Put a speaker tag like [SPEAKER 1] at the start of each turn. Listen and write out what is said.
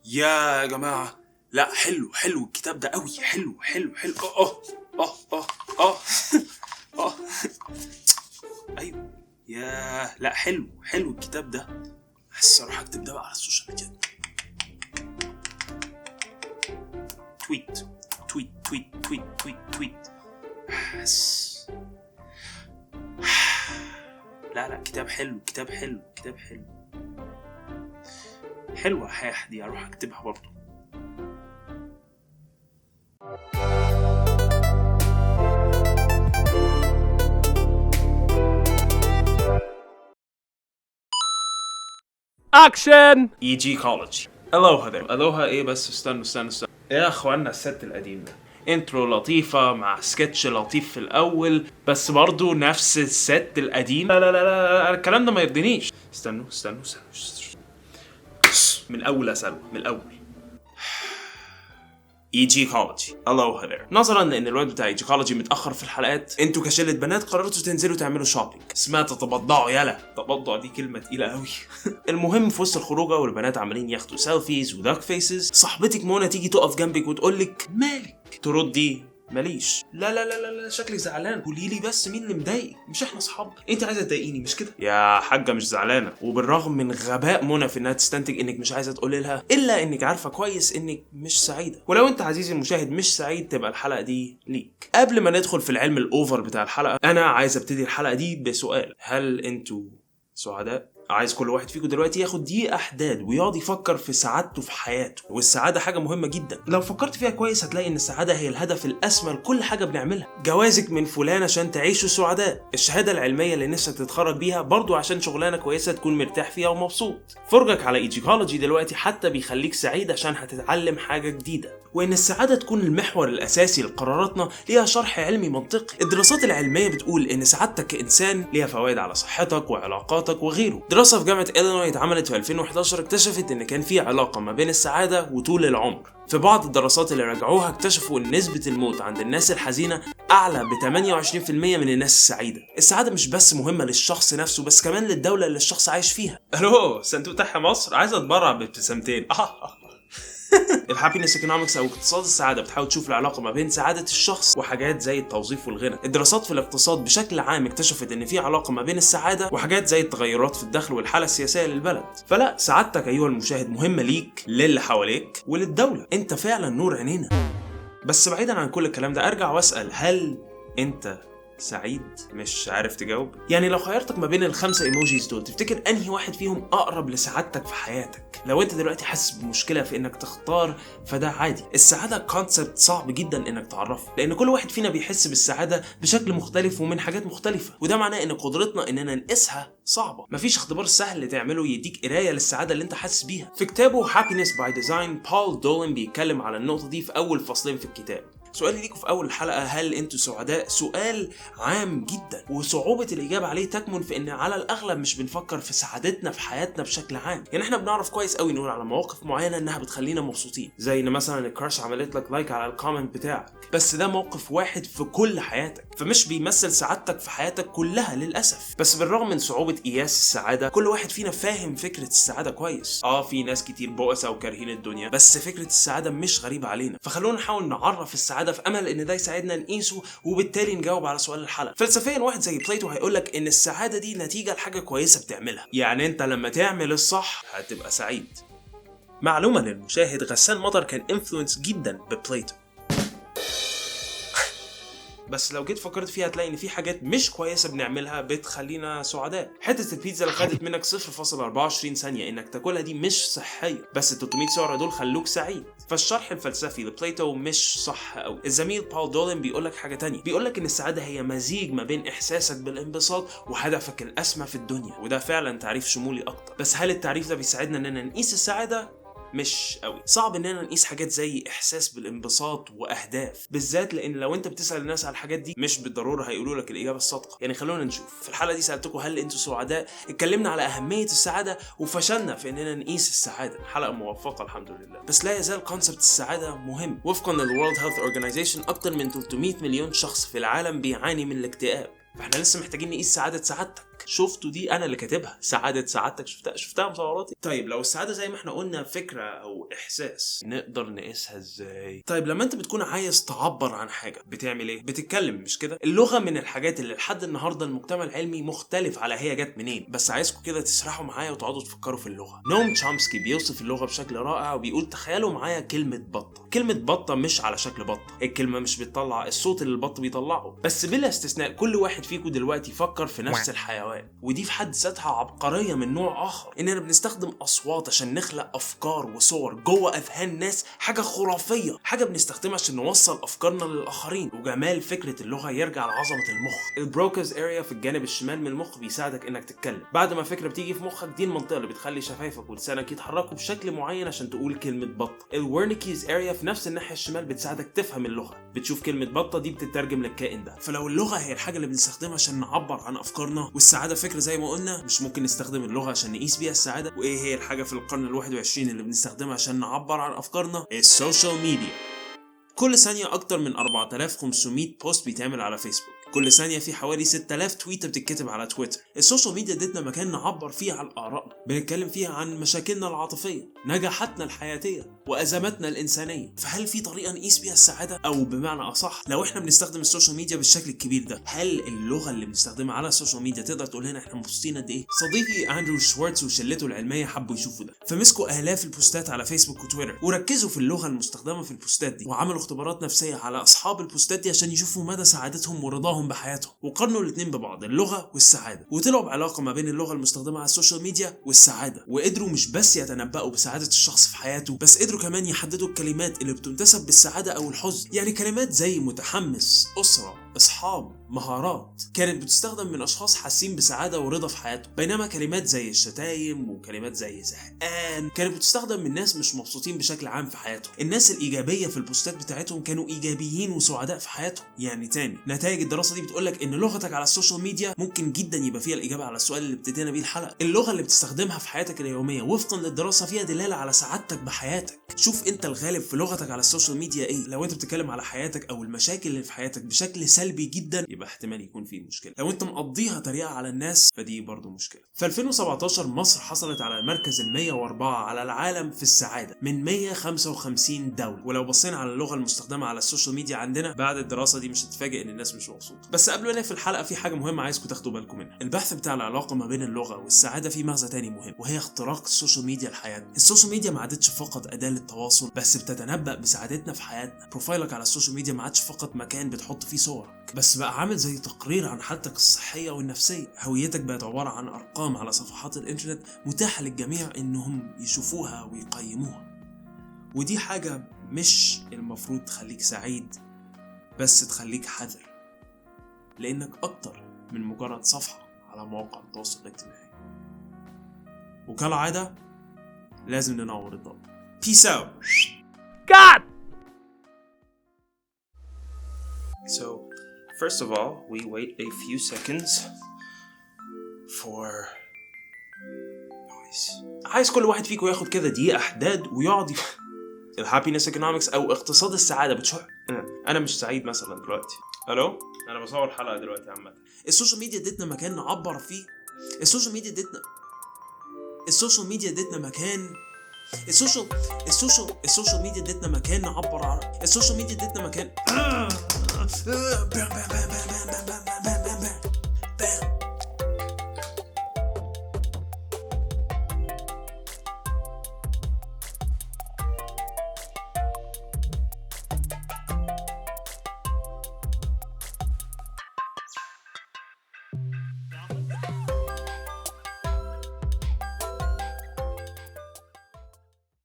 [SPEAKER 1] يا جماعة، لا حلو الكتاب ده قوي. حلو. اه اه ايوه. يا لا حلو الكتاب ده. بس اروح اكتب ده بقى على السوشيال ميديا. تويت. بس لا كتاب حلو. حلوة حاح دي، اروح اكتبها برضو.
[SPEAKER 2] اكشن.
[SPEAKER 1] EG College. الوها ايه؟ بس استنوا يا اخوانا، الست القديم ده انترو لطيفة مع سكتش لطيف في الاول، بس برضو نفس الست القديم. لا الكلام ده ما يرضينيش. استنوا من الاول اسألوا من الاول. EG College. Aloha there. نظرا لان الواد بتاع EG College متاخر في الحلقات، انتوا كشله بنات قررتوا تنزلوا تعملوا شوبينج. اسمها تتبضعوا. يلا تبضع دي كلمه تقيله قوي. المهم في وسط الخروجه والبنات عمالين ياخدوا سيلفيز وداك فيسز، صاحبتك منى تيجي تقف جنبك وتقول لك مالك، تردي ماليش. لا شكلك زعلان. قولي لي بس مين اللي مضايقك، مش احنا اصحاب؟ انت عايزه تضايقيني مش كده يا حاجه؟ مش زعلانه. وبالرغم من غباء منى في انها تستنتج انك مش عايزه تقولي لها، الا انك عارفه كويس انك مش سعيده. ولو انت عزيزي المشاهد مش سعيد، تبقى الحلقه دي ليك. قبل ما ندخل في العلم الاوفر بتاع الحلقه، انا عايز ابتدي الحلقه دي بسؤال: هل انتوا سعداء؟ عايز كل واحد فيكم دلوقتي ياخد دقيقة احداد ويقعد يفكر في سعادته في حياته. والسعادة حاجة مهمة جدا، لو فكرت فيها كويس هتلاقي ان السعادة هي الهدف الاسمى لكل حاجة بنعملها. جوازك من فلان عشان تعيشوا سعداء، الشهادة العلمية اللي نفسك تتخرج بيها برضو عشان شغلانة كويسة تكون مرتاح فيها ومبسوط. فرجك على ايجيكولوجي دلوقتي حتى بيخليك سعيد عشان هتتعلم حاجة جديدة. وان السعادة تكون المحور الاساسي لقراراتنا ليها شرح علمي منطقي. الدراسات العلمية بتقول ان سعادتك كإنسان ليها فوائد على صحتك وعلاقاتك وغيره. دراسة في جامعة إلينوي اتعملت في 2011 اكتشفت ان كان في علاقة ما بين السعادة وطول العمر. في بعض الدراسات اللي راجعوها اكتشفوا ان نسبة الموت عند الناس الحزينة اعلى ب 28% من الناس السعيدة. السعادة مش بس مهمة للشخص نفسه، بس كمان للدولة اللي الشخص عايش فيها. الو صندوق تحيا مصر، عايز اتبرع بابتسامتين. الهابينس ايكونومكس او اقتصاد السعاده بتحاول تشوف العلاقه ما بين سعاده الشخص وحاجات زي التوظيف والغنى. الدراسات في الاقتصاد بشكل عام اكتشفت ان في علاقه ما بين السعاده وحاجات زي التغيرات في الدخل والحاله السياسيه للبلد. فلا، سعادتك ايها المشاهد مهمه ليك، للي حواليك، وللدوله. انت فعلا نور عينينا. بس بعيدا عن كل الكلام ده، ارجع واسال: هل انت سعيد؟ مش عارف تجاوب؟ يعني لو خيرتك ما بين ال5 ايموجيز دول، تفتكر انهي واحد فيهم اقرب لسعادتك في حياتك؟ لو انت دلوقتي حاسس بمشكلة في انك تختار، فده عادي. السعادة كونسبت صعب جدا انك تعرفه، لان كل واحد فينا بيحس بالسعادة بشكل مختلف ومن حاجات مختلفة، وده معناه ان قدرتنا اننا نقيسها صعبة. مفيش اختبار سهل تعمله يديك قراية للسعادة اللي انت حاسس بيها. في كتابه Happiness by Design، بول دولين بيتكلم على النقطة دي في اول فصلين في الكتاب. سؤالي ليكم في اول الحلقه: هل انتوا سعداء؟ سؤال عام جدا، وصعوبه الاجابه عليه تكمن في ان على الاغلب مش بنفكر في سعادتنا في حياتنا بشكل عام. يعني احنا بنعرف كويس قوي نقول على مواقف معينه انها بتخلينا مبسوطين، زي ان مثلا الكراش عملت لك لايك على الكومنت بتاعك، بس ده موقف واحد في كل حياتك، فمش بيمثل سعادتك في حياتك كلها للاسف. بس بالرغم من صعوبه قياس السعاده، كل واحد فينا فاهم فكره السعاده كويس. في ناس كتير بؤسة وكارهين الدنيا، بس فكره السعاده مش غريبه علينا. فخلونا نحاول نعرف السعاده في امل ان ده يساعدنا نقيسه، وبالتالي نجاوب على سؤال الحلقه. فلسفيا واحد زي بليتو هيقولك ان السعاده دي نتيجه لحاجه كويسه بتعملها. يعني انت لما تعمل الصح هتبقى سعيد. معلومه للمشاهد: غسان مطر كان انفلونس جدا ببليتو. بس لو جيت فكرت فيها هتلاقي ان في حاجات مش كويسه بنعملها بتخلينا سعداء. حته البيتزا اللي خدت منك 0.24 ثانيه انك تاكلها دي مش صحيه، بس ال 300 سعره دول خلوك سعيد. فالشرح الفلسفي لبليتو مش صح قوي. الزميل بول دولين بيقولك حاجه تانية، بيقولك ان السعاده هي مزيج ما بين احساسك بالانبساط وهدفك الاسمى في الدنيا، وده فعلا تعريف شمولي اكتر. بس هل التعريف ده بيساعدنا اننا نقيس السعاده؟ مش قوي. صعب اننا نقيس حاجات زي احساس بالانبساط واهداف، بالذات لان لو انت بتسال الناس على الحاجات دي مش بالضروره هيقولوا لك الاجابه الصادقه. يعني خلونا نشوف. في الحلقه دي سالتكم هل انتوا سعداء، اتكلمنا على اهميه السعاده وفشلنا في اننا نقيس السعاده. حلقه موفقه الحمد لله. بس لا يزال كونسبت السعاده مهم. وفقا للورلد هيلث اورجانيزيشن، اكتر من 300 مليون شخص في العالم بيعاني من الاكتئاب. فاحنا لسه محتاجين نقيس سعادتك. شفتوا دي انا اللي كاتبها، سعادتك شفتها مصوراتي. طيب لو السعاده زي ما احنا قلنا فكره او احساس، نقدر نقيسها ازاي؟ طيب لما انت بتكون عايز تعبر عن حاجه بتعمل ايه؟ بتتكلم، مش كده؟ اللغه من الحاجات اللي لحد النهارده المجتمع العلمي مختلف على هي جت منين، بس عايزكم كده تسرحوا معايا وتقعدوا تفكروا في اللغه. نوم تشامسكي بيوصف اللغه بشكل رائع وبيقول تخيلوا معايا كلمه بطه. كلمه بطه مش على شكل بطه، الكلمه مش بتطلع الصوت اللي البط بيطلعه، بس بلا استثناء كل واحد فيكم دلوقتي يفكر في نفس الحيوان، ودي في حد ذاتها عبقريه من نوع اخر. اننا بنستخدم اصوات عشان نخلق افكار وصور جوه اذهان ناس، حاجه خرافيه، حاجه بنستخدمها عشان نوصل افكارنا للاخرين. وجمال فكره اللغه يرجع لعظمه المخ. البروكاز اريا في الجانب الشمال من المخ بيساعدك انك تتكلم. بعد ما فكره بتيجي في مخك، دي المنطقه اللي بتخلي شفايفك ولسانك يتحركوا بشكل معين عشان تقول كلمه بطه. الورنيكيز اريا في نفس الناحيه الشمال بتساعدك تفهم اللغه، بتشوف كلمه بطه دي بتترجم للكائن ده. فلو اللغه هي الحاجه اللي بنستخدمها عشان نعبر عن افكارنا، والسعاده فكره زي ما قلنا، مش ممكن نستخدم اللغه عشان نقيس بيها السعاده؟ وايه هي الحاجه في القرن ال21 اللي بنستخدمها عشان نعبر عن افكارنا؟ السوشيال ميديا. كل ثانيه اكتر من 4500 بوست بيتعمل على فيسبوك، كل ثانيه في حوالي 6000 تويته بتتكتب على تويتر. السوشيال ميديا ادتنا مكان نعبر فيه عن ارائنا، بنتكلم فيها عن مشاكلنا العاطفيه، نجاحاتنا الحياتيه، وازماتنا الانسانيه. فهل في طريقه نقيس بيها السعاده؟ او بمعنى اصح، لو احنا بنستخدم السوشيال ميديا بالشكل الكبير ده، هل اللغه اللي بنستخدمها على السوشيال ميديا تقدر تقول لنا احنا مبسوطين قد ايه؟ صديقي اندرو شوارتز وشلته العلميه حبوا يشوفوا ده، فمسكوا الاف البوستات على فيسبوك وتويتر وركزوا في اللغه المستخدمه في البوستات دي، وعملوا اختبارات نفسيه على اصحاب البوستات دي عشان يشوفوا مدى سعادتهم ورضاهم بحياتهم، وقارنوا الاثنين ببعض، اللغه والسعاده، وطلعوا بعلاقه ما بين اللغه المستخدمه على السوشيال ميديا والسعاده. وقدروا مش بس يتنبؤوا بسعاده الشخص في حياته، بس قدروا كمان يحددوا الكلمات اللي بتنتسب بالسعاده او الحزن. يعني كلمات زي متحمس، اسره، اصحاب، مهارات كانت بتستخدم من اشخاص حاسين بسعاده ورضا في حياتهم، بينما كلمات زي الشتايم وكلمات زي زهقان كانت بتستخدم من ناس مش مبسوطين بشكل عام في حياتهم. الناس الايجابيه في البوستات بتاعتهم كانوا ايجابيين وسعداء في حياتهم. يعني تاني، نتائج الدراسه دي بتقولك ان لغتك على السوشيال ميديا ممكن جدا يبقى فيها الاجابه على السؤال اللي ابتدينا بيه الحلقه. اللغه اللي بتستخدمها في حياتك اليوميه وفقا للدراسه فيها دلاله على سعادتك بحياتك. شوف انت الغالب في لغتك على السوشيال ميديا ايه. لو انت بتتكلم على حياتك او المشاكل اللي في حياتك بشكل سلبي جدا، يبقى احتمال يكون فيه مشكله. لو انت مقضيها تريقه على الناس، فدي برضو مشكله. في 2017 مصر حصلت على المركز ال104 على العالم في السعاده من 155 دوله. ولو بصينا على اللغه المستخدمه على السوشيال ميديا عندنا بعد الدراسه دي، مش هتتفاجئ ان الناس مش مبسوطه. بس قبل ما نقفل الحلقه، في حاجه مهمه عايزكم تاخدوا بالكم منها. البحث بتاع العلاقه ما بين اللغه والسعاده فيه مغزى تاني مهم، وهي اختراق السوشيال ميديا لحياتنا. السوشيال ميديا ما عادتش فقط اداه للتواصل، بس بتتنبأ بسعادتنا في حياتنا. بروفايلك على السوشيال ميديا ما عادش فقط مكان بتحط فيه صورك، بس بقى عامل زي تقرير عن حالتك الصحيه والنفسيه. هويتك بقت عباره عن ارقام على صفحات الانترنت متاحه للجميع انهم يشوفوها ويقيموها. ودي حاجه مش المفروض تخليك سعيد، بس تخليك حذر، لانك اكتر من مجرد صفحه على مواقع التواصل الاجتماعي. وكالعاده لازم ننور الضوء. Peace out. God. So, first of all, we wait a few seconds for noise. عايز كل واحد فيكم ياخد كده دقيقة حداد ويقعد الهابينس ايكونومكس او اقتصاد السعادة. بتشوف انا مش سعيد مثلا دلوقتي. الو، انا بصور حلقة دلوقتي عامة. السوشيال ميديا ادتنا مكان نعبر فيه. السوشيال ميديا ادتنا مكان. السوشيال ميديا ادتنا مكان نعبر عنه. السوشيال ميديا ادتنا مكان